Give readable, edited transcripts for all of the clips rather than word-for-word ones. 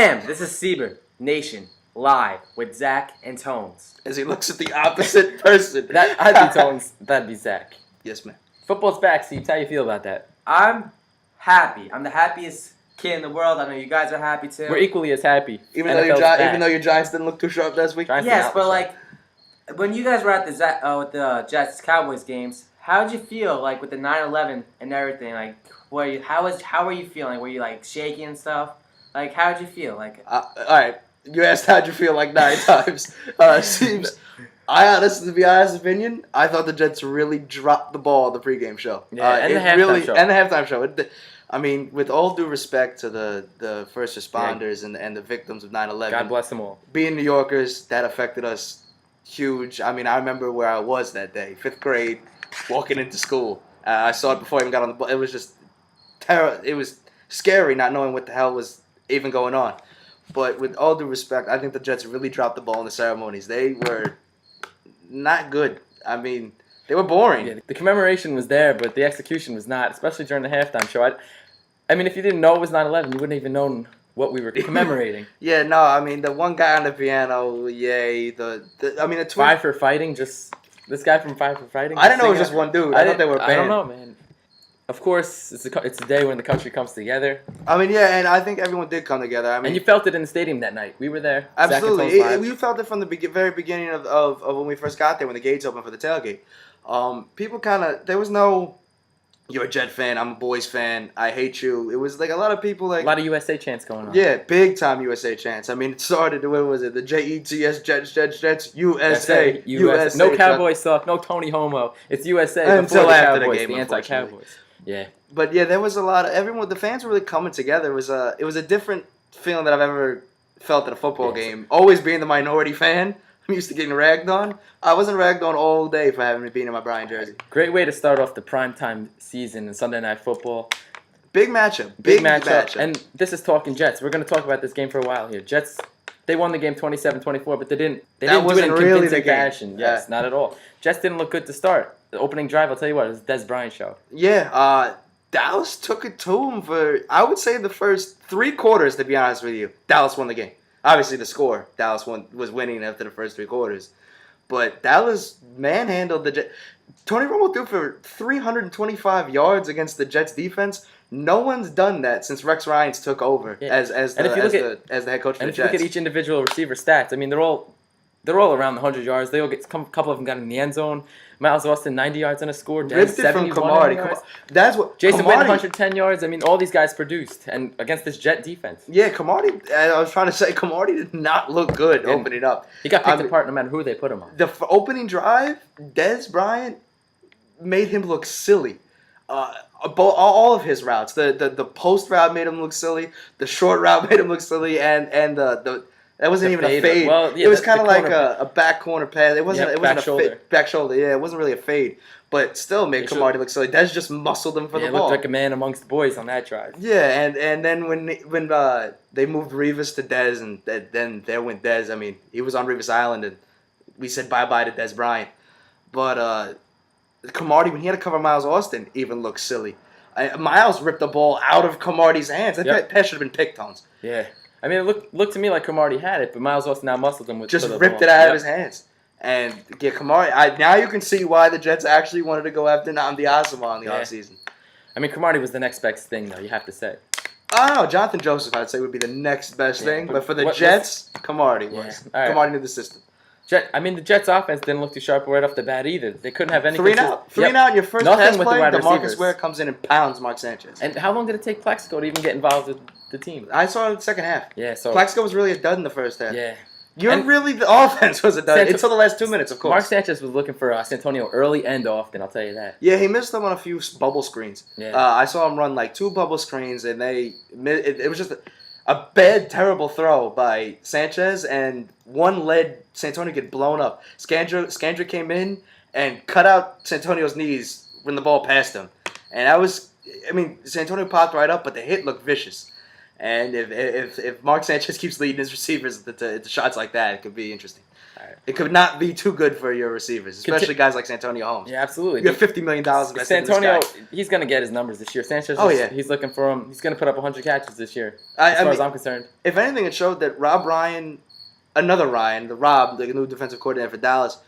Bam! This is Sieber Nation live with Zach and Tonez. As he looks at the opposite person. I'd be Tonez. That'd be Zach. Yes, man. Football's back, Siebes. How you feel about that? I'm happy. I'm the happiest kid in the world. I know you guys are happy too. We're equally as happy. Even though your Giants didn't look too sharp last week. Yes, but like when you guys were at with the Jets Cowboys games, how did you feel like with the 9/11 and everything? Like, how were you feeling? Were you like shaky and stuff? Like, how did you feel? Like, all right, you asked how'd you feel like 9 times. Seems. To be honest opinion, I thought the Jets really dropped the ball at the pregame show. Yeah, and the halftime show. And the halftime show. I mean, with all due respect to the first responders and the victims of 9/11. God bless them all. Being New Yorkers, that affected us huge. I mean, I remember where I was that day, 5th grade, walking into school. I saw it before I even got on the bus. It was just terrible. It was scary not knowing what the hell was even going on. But with all due respect, I think the Jets really dropped the ball in the ceremonies. They were not good. I mean, they were boring. Yeah, the commemoration was there, but the execution was not, especially during the halftime show. I mean, if you didn't know it was 9/11, you wouldn't even known what we were commemorating. Yeah, no, I mean, the one guy on the piano, yay. The Five for Fighting, just this guy from Five for Fighting. I didn't know it was just one dude. I thought they were a band. I don't know, man. Of course, it's a day when the country comes together. I mean, yeah, and I think everyone did come together. I mean, and you felt it in the stadium that night. We were there. Absolutely. We felt it from the very beginning of when we first got there, when the gates opened for the tailgate. People there was no, you're a Jet fan, I'm a Boys fan, I hate you. It was like a lot of people like. A lot of USA chants going on. Yeah, big time USA chants. I mean, it started, when was it? The JETS, Jets, USA. No Cowboys suck, no Tony Homo. It's USA until after Cowboys, the game, the anti-Cowboys. Yeah. But yeah, there was a lot of the fans were really coming together. It was a different feeling that I've ever felt at a football game. Always being the minority fan, I'm used to getting ragged on. I wasn't ragged on all day for having been in my Bryant jersey. Great way to start off the primetime season in Sunday Night Football. Big matchup. Big matchup. And this is Talking Jets. We're going to talk about this game for a while here. Jets, they won the game 27-24, but they didn't do it in convincing fashion. Yes, not at all. Jets didn't look good to start. The opening drive, I'll tell you what, it was the Des Bryant show. Yeah, Dallas took it to him for, I would say, the first 3 quarters, to be honest with you. Dallas won the game. Obviously, the score, Dallas was winning after the first 3 quarters. But Dallas manhandled the Jets. Tony Romo threw for 325 yards against the Jets defense. No one's done that since Rex Ryan's took over as the head coach for the Jets. And if you look at each individual receiver stats, I mean, they're all around the 100 yards. They all get a couple of them got in the end zone. Miles Austin 90 yards on a score. Ripped it from Kamari. That's what Jason Witten 110 yards. I mean, all these guys produced, and against this Jet defense. Yeah, Kamari. I was trying to say Kamari did not look good opening up. He got picked apart no matter who they put him on. The opening drive, Des Bryant made him look silly. All of his routes. The post route made him look silly. The short route made him look silly, and the that wasn't even a fade. Well, yeah, it was kind of like a back corner pass. It wasn't. It wasn't back shoulder. Yeah, it was't really a fade, but still made Kamari look silly. Des just muscled him for the ball. Looked like a man amongst boys on that drive. Yeah, and then when they moved Revis to Des, and then there went Des. I mean, he was on Revis Island, and we said bye to Des Bryant. But Kamari, when he had to cover Miles Austin, even looked silly. Miles ripped the ball out of Camardi's hands. That pass should have been pick tones. Yeah. I mean, it looked to me like Camardi had it, but Miles Austin now muscled him with just ripped it out of his hands. And yeah, Camardi. Now you can see why the Jets actually wanted to go after Nnamdi Asomugha in the offseason. I mean, Camardi was the next best thing, though. You have to say. I don't know. Jonathan Joseph, I'd say, would be the next best thing, but for the Jets, Camardi was. Right. Camardi knew the system. The Jets' offense didn't look too sharp right off the bat either. They couldn't have any. 3 and out. 3 and out in your first pass play. DeMarcus Ware comes in and pounds Mark Sanchez. And how long did it take Plexico to even get involved with the team? I saw it in the second half. Yeah, so Plexico was really a dud in the first half. Yeah. The offense was a dud until the last 2 minutes, of course. Mark Sanchez was looking for Santonio early and often, I'll tell you that. Yeah, he missed them on a few bubble screens. Yeah. I saw him run like 2 bubble screens, and it was just a bad, terrible throw by Sanchez, and one led Santonio get blown up. Scandra came in and cut out Santonio's knees when the ball passed him. And Santonio popped right up, but the hit looked vicious. And if Mark Sanchez keeps leading his receivers to shots like that, it could be interesting. It could not be too good for your receivers, especially guys like Santonio Holmes. Yeah, absolutely. You have $50 million invested in this Santonio, guy. he's going to get his numbers this year. Sanchez, he's looking for him. He's going to put up 100 catches this year, as far as I'm concerned. If anything, it showed that Rob Ryan, another Ryan, the new defensive coordinator for Dallas,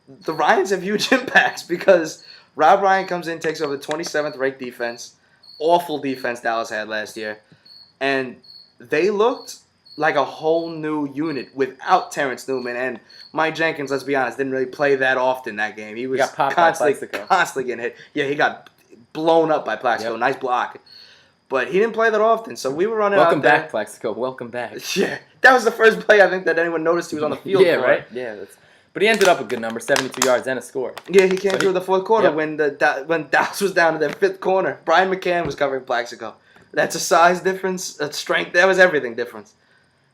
the Ryans have huge impacts because Rob Ryan comes in, takes over the 27th ranked defense, awful defense Dallas had last year, and they looked like a whole new unit without Terrence Newman. And Mike Jenkins, let's be honest, didn't really play that often that game. He was constantly getting hit. Yeah, he got blown up by Plaxico. Yep. Nice block. But he didn't play that often, so we were running Welcome out there. back, Plaxico. Welcome back. Yeah, that was the first play I think that anyone noticed he was on the field for. Right? Yeah, but he ended up a good number, 72 yards and a score. Yeah, he came through the fourth quarter when Dallas was down to their fifth corner. Brian McCann was covering Plaxico. That's a size difference, a strength. That was everything difference.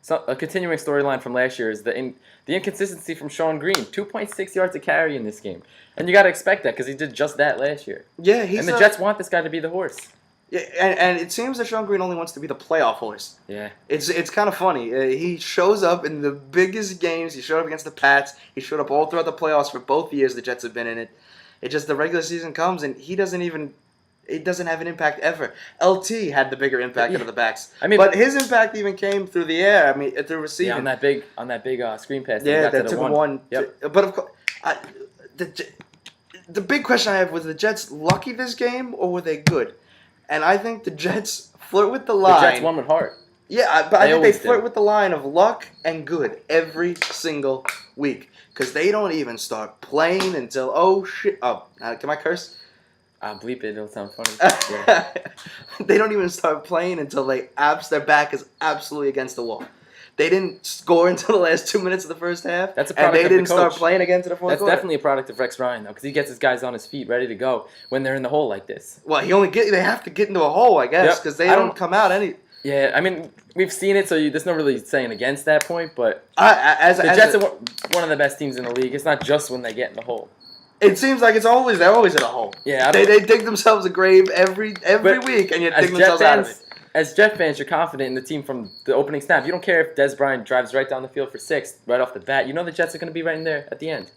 So a continuing storyline from last year is the inconsistency from Sean Green. 2.6 yards a carry in this game. And you got to expect that because he did just that last year. Yeah, and the Jets want this guy to be the horse. Yeah, and it seems that Sean Green only wants to be the playoff horse. Yeah. It's kind of funny. He shows up in the biggest games. He showed up against the Pats. He showed up all throughout the playoffs for both years the Jets have been in it. It just the regular season comes and he doesn't have an impact ever. LT had the bigger impact out of the backs. But his impact even came through the air. Through receiving. Yeah, on that big screen pass. Yeah, that took one. Yep. But of course, the big question I have was the Jets lucky this game or were they good? And I think the Jets flirt with the line. The Jets won with heart. Yeah, but I think they flirt with the line of luck and good every single week because they don't even start playing until can I curse? I'll bleep it. It'll sound funny. Yeah. They don't even start playing until their back is absolutely against the wall. They didn't score until the last 2 minutes of the first half. That's a product and they didn't of the coach. Start playing again to the fourth quarter. That's definitely a product of Rex Ryan, though, because he gets his guys on his feet, ready to go when they're in the hole like this. Well, they have to get into a hole, I guess, because they don't come out any. Yeah, we've seen it, so there's no really saying against that point, but the Jets are one of the best teams in the league. It's not just when they get in the hole. It seems like they're always in a hole. Yeah, they dig themselves a grave every week, and yet dig themselves out of it. As Jet fans, you're confident in the team from the opening snap. You don't care if Des Bryant drives right down the field for 6 right off the bat. You know the Jets are going to be right in there at the end.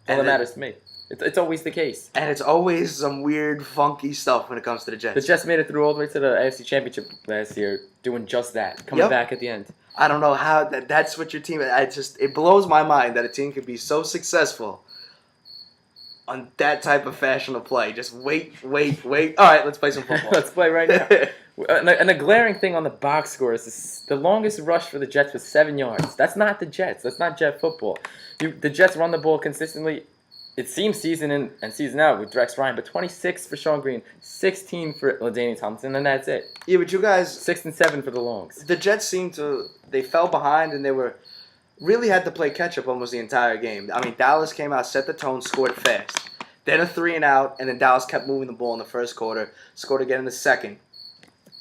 All that matters to me. It's always the case. And it's always some weird, funky stuff when it comes to the Jets. The Jets made it through all the way to the AFC Championship last year, doing just that, coming back at the end. I don't know how that's what your team. It blows my mind that a team could be so successful on that type of fashion of play. Just wait. All right, let's play some football. Let's play right now. And a glaring thing on the box score is the longest rush for the Jets was 7 yards. That's not the Jets. That's not Jet football. The Jets run the ball consistently. It seems season in and season out with Rex Ryan, but 26 for Sean Green, 16 for LaDainian Tomlinson, and that's it. Yeah, but you guys 6 and 7 for the longs. The Jets they fell behind and they really had to play catch up almost the entire game. Dallas came out, set the tone, scored fast. Then a 3 and out, and then Dallas kept moving the ball in the first quarter, scored again in the second.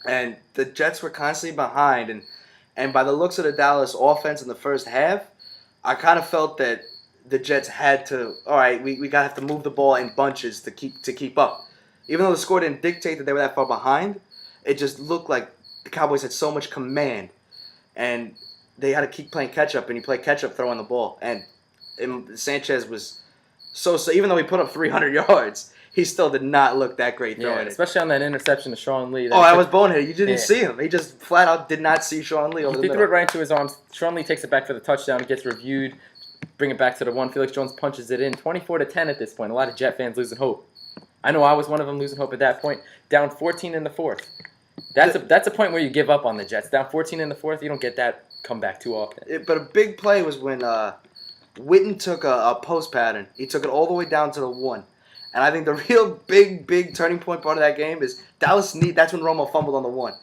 And the Jets were constantly behind, and by the looks of the Dallas offense in the first half, I kind of felt that the Jets had to, all right, we gotta have to move the ball in bunches to keep up. Even though the score didn't dictate that they were that far behind, it just looked like the Cowboys had so much command, and they had to keep playing catch up, and you play catch up throwing the ball, and Sanchez was so even though he put up 300 yards. He still did not look that great throwing it. Especially on that interception to Sean Lee. I was boneheaded. You didn't see him. He just flat out did not see Sean Lee over the middle. He threw it right into his arms. Sean Lee takes it back for the touchdown. It gets reviewed. Bring it back to the one. Felix Jones punches it in. 24-10 at this point. A lot of Jet fans losing hope. I know I was one of them losing hope at that point. Down 14 in the fourth. That's a point where you give up on the Jets. Down 14 in the fourth, you don't get that comeback too often. But a big play was when Witten took a post pattern. He took it all the way down to the 1. And I think the real big turning point part of that game is that's when Romo fumbled on the 1.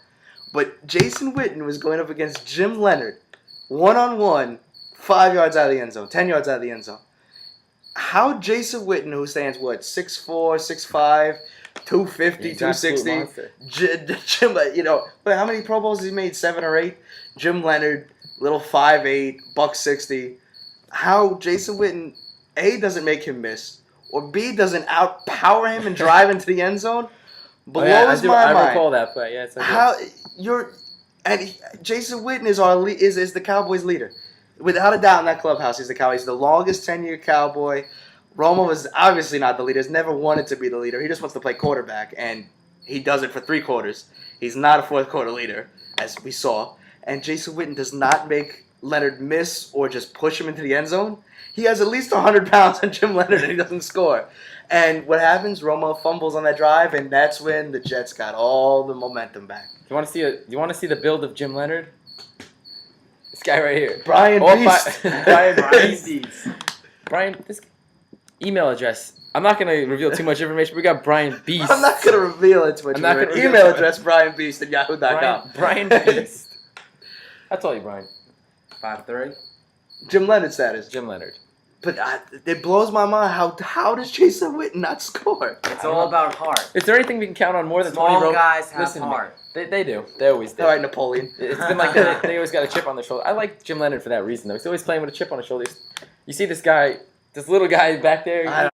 But Jason Witten was going up against Jim Leonard, 1-on-1, 5 yards out of the end zone, 10 yards out of the end zone. How Jason Witten, who stands, 6'4", 6'5", 250, 260. Jim, but how many Pro Bowls has he made? 7 or 8? Jim Leonard, little 5'8", $160. How Jason Witten, A, doesn't make him miss, or B, doesn't outpower him and drive into the end zone, blows my mind. I recall that play. Yeah, Jason Witten is the Cowboys leader. Without a doubt, in that clubhouse, he's the Cowboy. He's the longest 10-year Cowboy. Romo was obviously not the leader. He's never wanted to be the leader. He just wants to play quarterback, and he does it for 3 quarters. He's not a fourth quarter leader, as we saw. And Jason Witten does not make Leonard miss or just push him into the end zone. He has at least 100 pounds on Jim Leonard, and he doesn't score. And what happens? Romo fumbles on that drive, and that's when the Jets got all the momentum back. You want to see the build of Jim Leonard? This guy right here. Brian Beast. Brian, this email address. I'm not going to reveal too much information. We got Brian Beast. I'm not going to reveal it too much. Email address, BrianBeast at yahoo.com. Brian Beast. That's all you, Brian. 5'3". Jim Leonard status. Jim Leonard. But it blows my mind. How does Jason Witten not score? It's all about heart. Is there anything we can count on more than Small 20 guys have heart. They do. They always do. All right, Napoleon. It's been like that. They always got a chip on their shoulder. I like Jim Leonard for that reason, though. He's always playing with a chip on his shoulder. You see this guy, this little guy back there.